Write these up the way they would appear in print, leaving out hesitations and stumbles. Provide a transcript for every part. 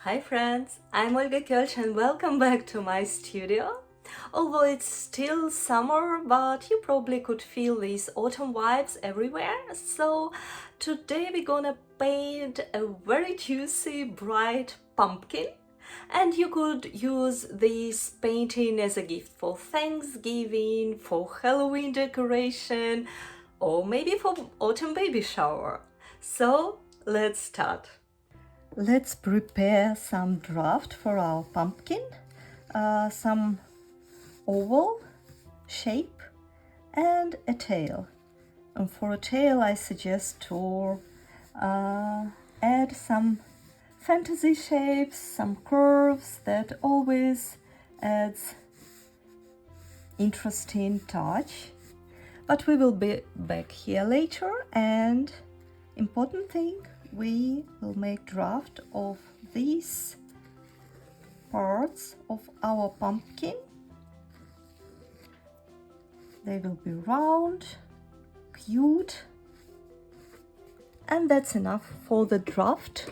Hi friends, I'm Olga Koelsch and welcome back to my studio. Although it's still summer, but you probably could feel these autumn vibes everywhere. So today we're gonna paint a very juicy, bright pumpkin. And you could use this painting as a gift for Thanksgiving, for Halloween decoration, or maybe for autumn baby shower. So let's start. Let's prepare some draft for our pumpkin, some oval shape and a tail. And for a tail I suggest to add some fantasy shapes, some curves that always adds interesting touch. But we will be back here later, and important thing, we will make draft of these parts of our pumpkin. They will be round, cute, and that's enough for the draft.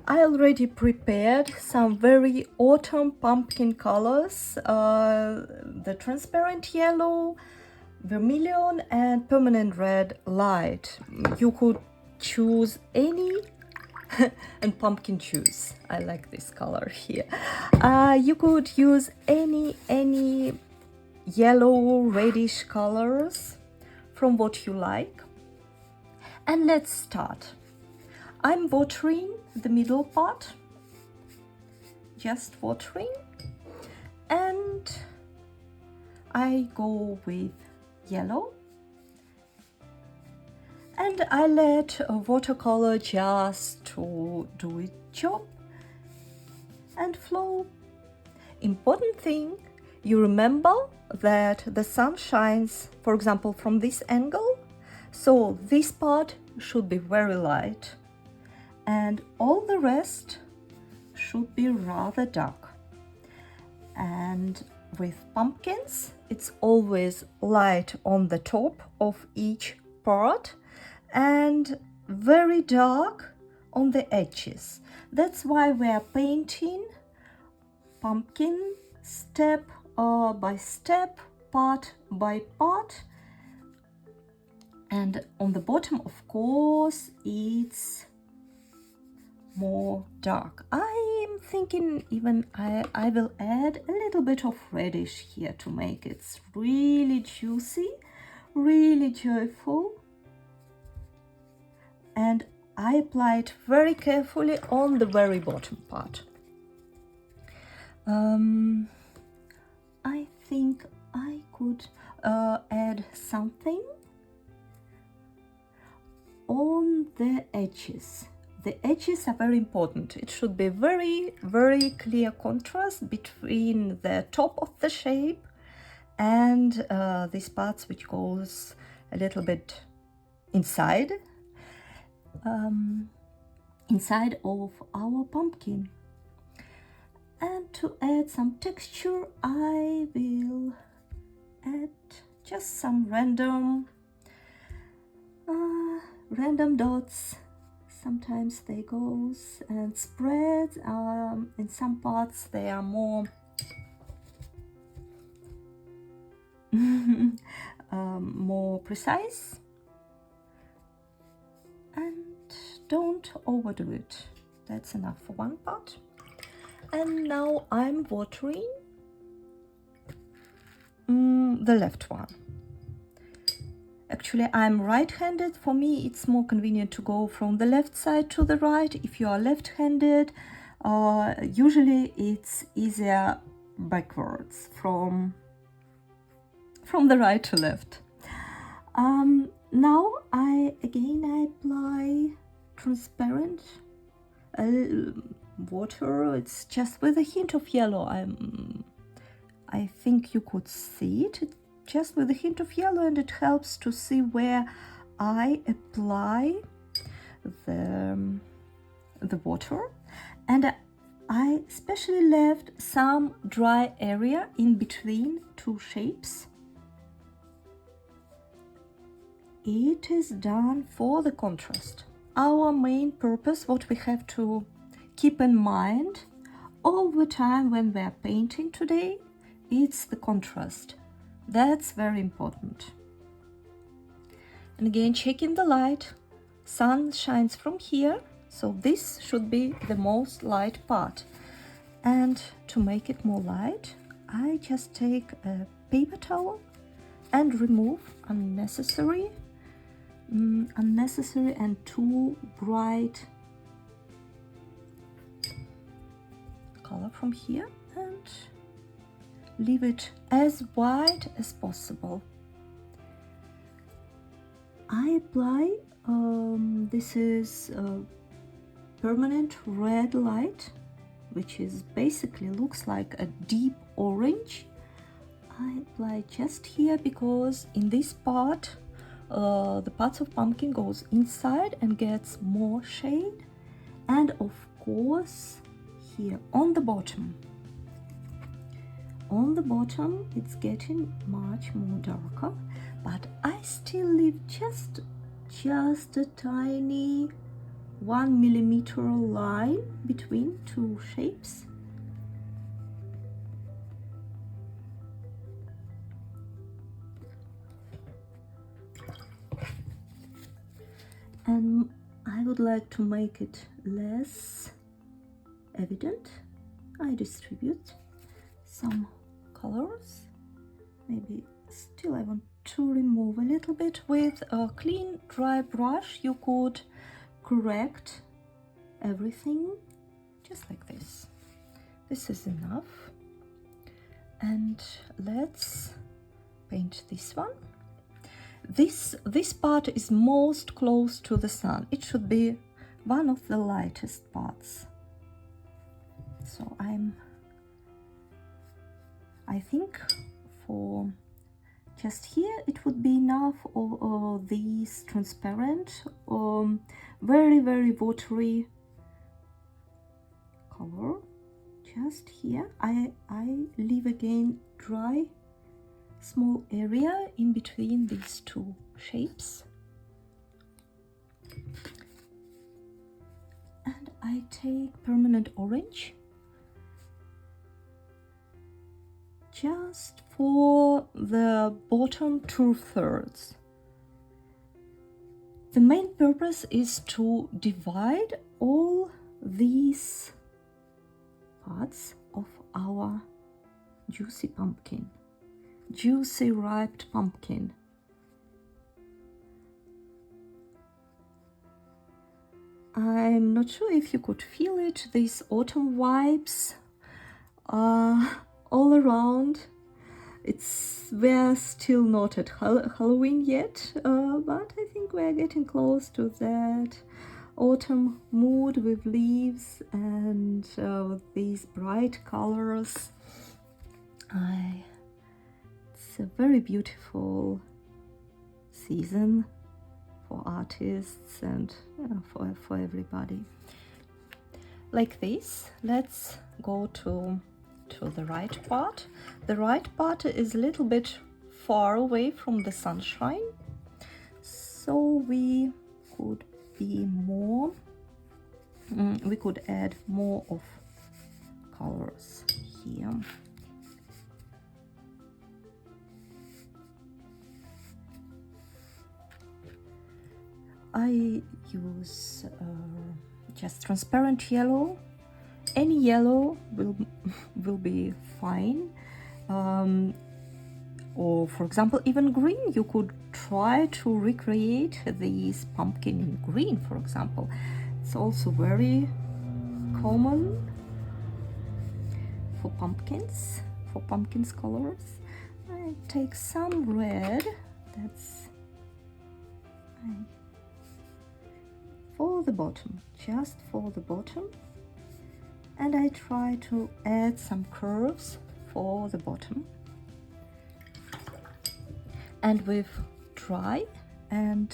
I already prepared some very autumn pumpkin colors, the transparent yellow, vermilion and permanent red light. You could choose any and pumpkin juice, I like this color here. You could use any yellow reddish colors from what you like. And let's start. I'm watering the middle part, just watering, and I go with yellow. And I let a watercolor just to do its job and flow. Important thing, you remember that the sun shines, for example, from this angle, so this part should be very light and all the rest should be rather dark. And with pumpkins, it's always light on the top of each part and very dark on the edges. That's why we are painting pumpkin step by step, part by part. And on the bottom, of course, it's more dark. I am thinking even I will add a little bit of reddish here to make it really juicy, really joyful. And I apply it very carefully on the very bottom part. I think I could add something on the edges. The edges are very important. It should be very clear contrast between the top of the shape and these parts which goes a little bit inside of our pumpkin. And to add some texture, I will add just some random dots. Sometimes they go and spread. In some parts they are more more precise. And don't overdo it. That's enough for one part. And now I'm watering the left one. Actually, I'm right-handed. For me, it's more convenient to go from the left side to the right. If you are left-handed, usually it's easier backwards from the right to left. Now I apply transparent water. It's just with a hint of yellow. I think you could see it. Just with a hint of yellow, and it helps to see where I apply the water. And I especially left some dry area in between two shapes. It is done for the contrast. Our main purpose, what we have to keep in mind all the time when we're painting today, it's the contrast. That's very important. And again, checking the light. Sun shines from here, so this should be the most light part. And to make it more light, I just take a paper towel and remove unnecessary and too bright color from here, and leave it as white as possible. I apply this is permanent red light, which is basically looks like a deep orange. I apply just here because in this part the parts of pumpkin goes inside and gets more shade, and of course here on the bottom it's getting much more darker, but I still leave just a tiny 1 millimeter line between two shapes. And I would like to make it less evident. I distribute some colors. Maybe still I want to remove a little bit. With a clean dry brush you could correct everything just like this. This is enough. And let's paint this one. This part is most close to the sun. It should be one of the lightest parts. So I think for just here it would be enough of these transparent very watery color. Just here I leave again dry small area in between these two shapes, and I take permanent orange just for the bottom 2/3. The main purpose is to divide all these parts of our juicy pumpkin. Juicy ripe pumpkin. I'm not sure if you could feel it, these autumn vibes all around. We're still not at Halloween yet, but I think we're getting close to that autumn mood with leaves and these bright colors. It's a very beautiful season for artists and for everybody. Like this, let's go to the right part. The right part is a little bit far away from the sunshine, so we could be more, we could add more of colors here. I use just transparent yellow. Any yellow will be fine, or for example even green. You could try to recreate this pumpkin in green, for example. It's also very common for pumpkins colors. I take some red, that's for the bottom, just for the bottom, and I try to add some curves for the bottom. And with dry and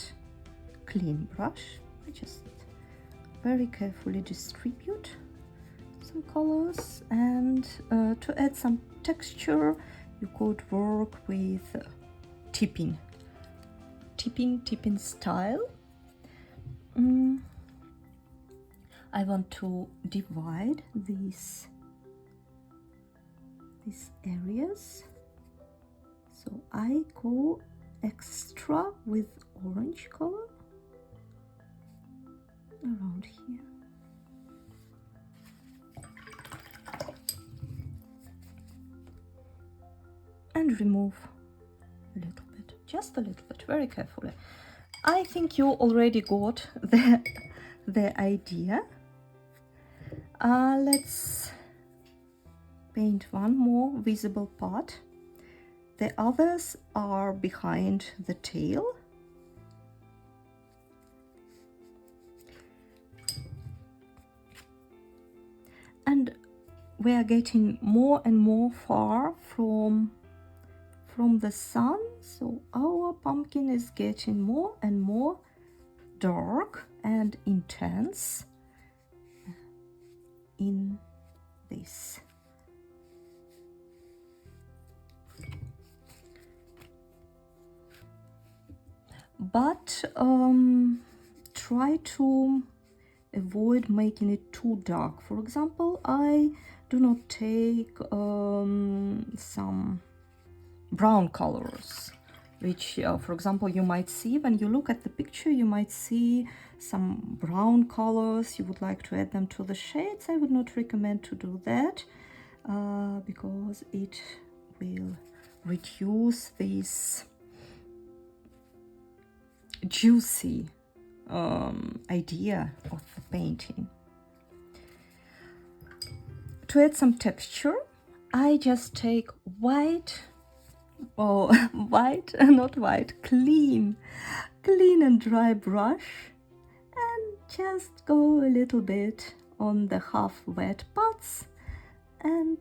clean brush, I just very carefully distribute some colors, and to add some texture you could work with tipping style. I want to divide these areas. So I go extra with orange color around here. And remove a little bit, just a little bit, very carefully. I think you already got the idea. Let's paint one more visible part. The others are behind the tail. And we are getting more and more far from the sun, so our pumpkin is getting more and more dark and intense in this. But try to avoid making it too dark. For example, I do not take some brown colors, which for example you might see when you look at the picture. You might see some brown colors, you would like to add them to the shades. I would not recommend to do that because it will reduce this juicy idea of the painting. To add some texture, I just take white, clean and dry brush, and just go a little bit on the half wet parts and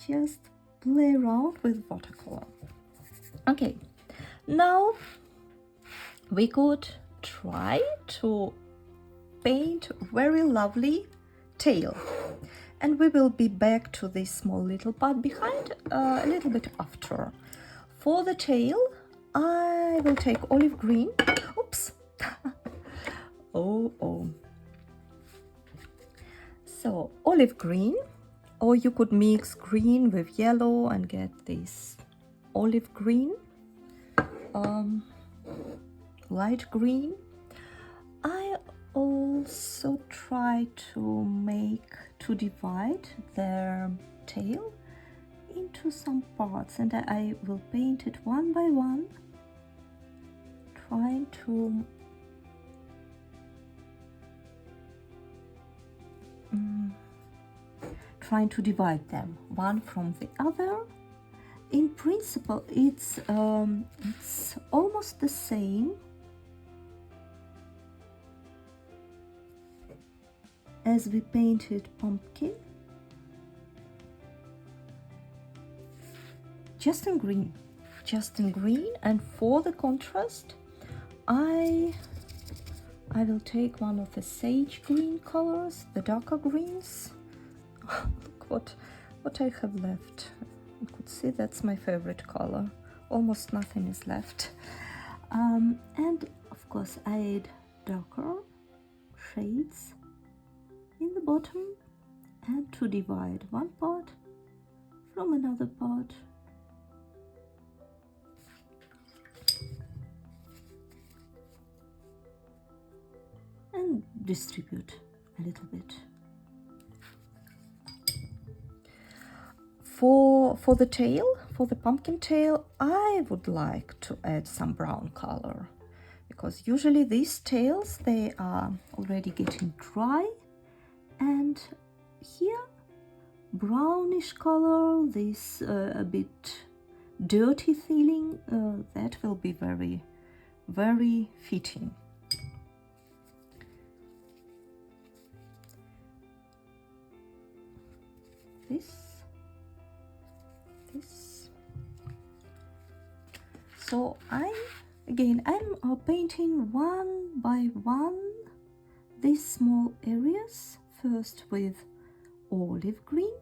just play around with watercolor. Okay, now we could try to paint very lovely tail, and we will be back to this small little part behind a little bit after. For the tail, I will take olive green. Oops. oh. So olive green, or you could mix green with yellow and get this olive green, light green. I also try to divide their tail into some parts, and I will paint it one by one, trying to divide them one from the other. In principle, it's almost the same as we painted pumpkin, just in green. And for the contrast, I will take one of the sage green colors, the darker greens. Look what I have left. You could see that's my favorite color. Almost nothing is left. And of course I add darker shades in the bottom, and to divide one part from another part. And distribute a little bit. For the tail, for the pumpkin tail, I would like to add some brown color, because usually these tails, they are already getting dry, and here brownish color, this a bit dirty feeling, that will be very, very fitting. This. So I'm painting one by one these small areas, first with olive green,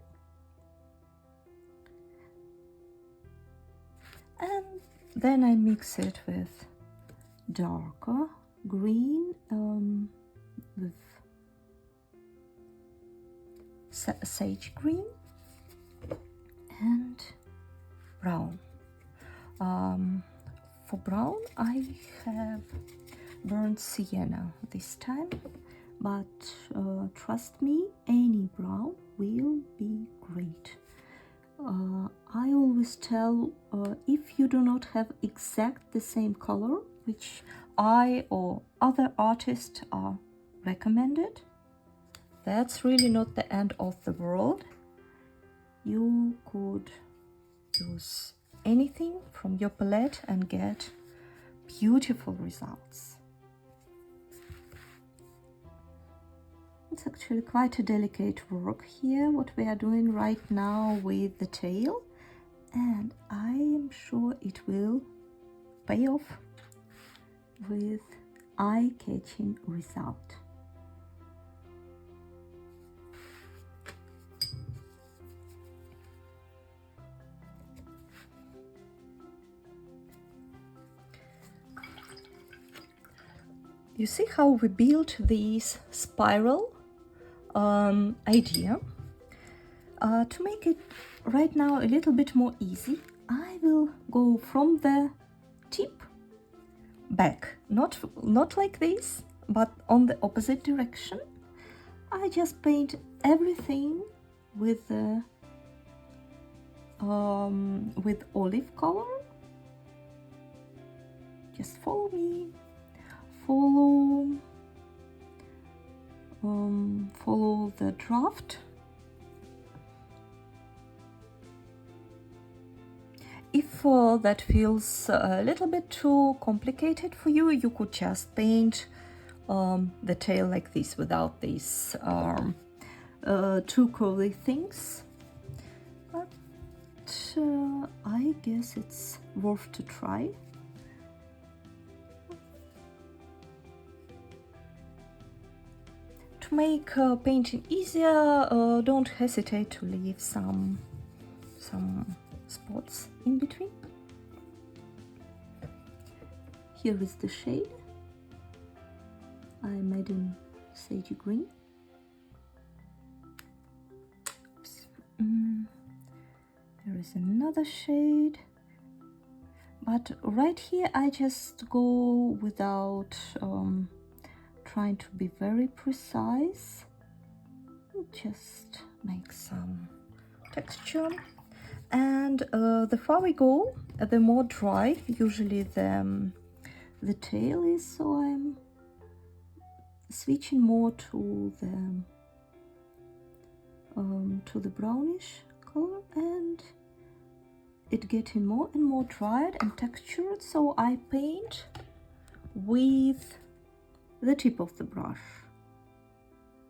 and then I mix it with darker green with sage green and brown. For brown I have burnt sienna this time, but trust me, any brown will be great. I always tell, if you do not have exact the same color which I or other artists are recommended, that's really not the end of the world. You could use anything from your palette and get beautiful results. It's actually quite a delicate work here, what we are doing right now with the tail, and I am sure it will pay off with eye-catching result. You see how we built this spiral idea? To make it right now a little bit more easy, I will go from the tip back, not like this, but on the opposite direction. I just paint everything with the with olive color. Just follow me. Follow the draft. If that feels a little bit too complicated for you, you could just paint the tail like this without these two curly things. But I guess it's worth to try. To make painting easier, don't hesitate to leave some spots in between. Here is the shade I made in sage green. There is another shade, but right here I just go without trying to be very precise, just make some texture. And the far we go, the more dry usually the tail is, so I'm switching more to the brownish color, and it getting more and more dried and textured, so I paint with the tip of the brush.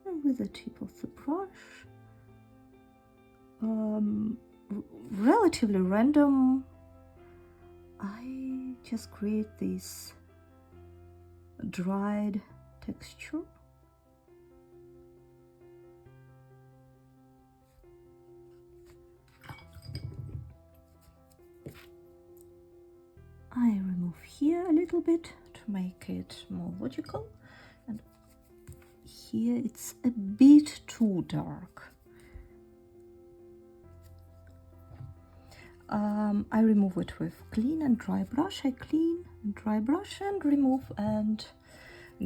And with the tip of the brush, relatively random, I just create this dried texture. I remove here a little bit to make it more logical, and here it's a bit too dark. I remove it with clean and dry brush. I clean and dry brush and remove and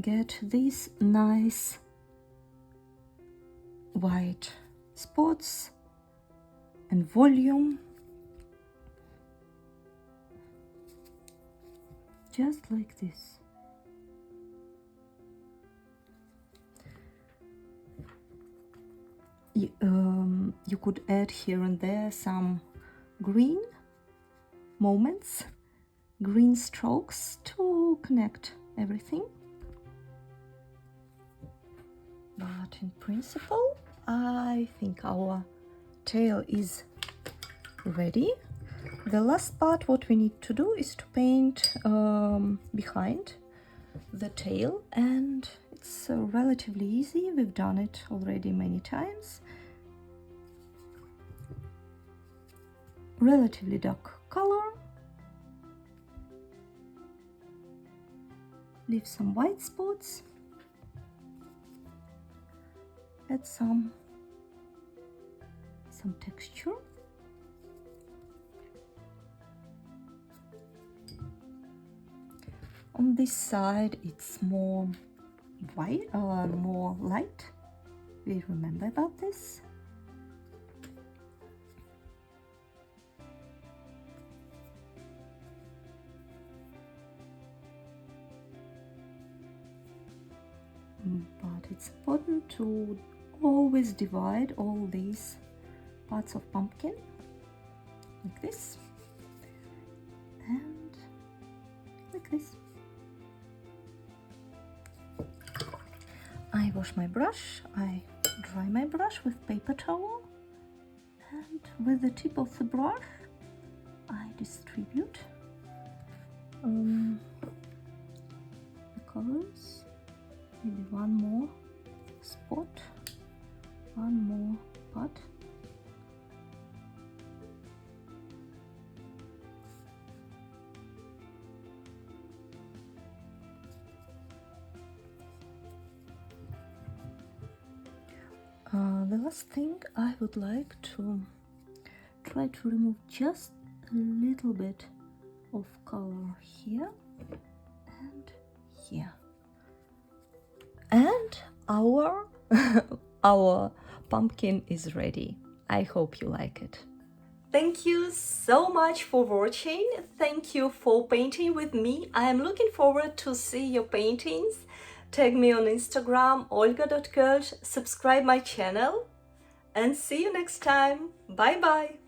get these nice white spots and volume, just like this. You could add here and there some green moments, green strokes to connect everything. But in principle, I think our tail is ready. The last part, what we need to do is to paint behind the tail, and it's relatively easy. We've done it already many times. Relatively dark color, leave some white spots, add some some texture. On this side it's more white, more light. We remember about this. But it's important to always divide all these parts of pumpkin like this and like this. I wash my brush, I dry my brush with paper towel, and with the tip of the brush I distribute the colors. Maybe one more spot, one more pot. The last thing, I would like to try to remove just a little bit of color here and here. And our our pumpkin is ready. I hope you like it. Thank you so much for watching. Thank you for painting with me. I am looking forward to see your paintings. Tag me on Instagram, olga.koelsch, subscribe my channel, and see you next time. Bye bye.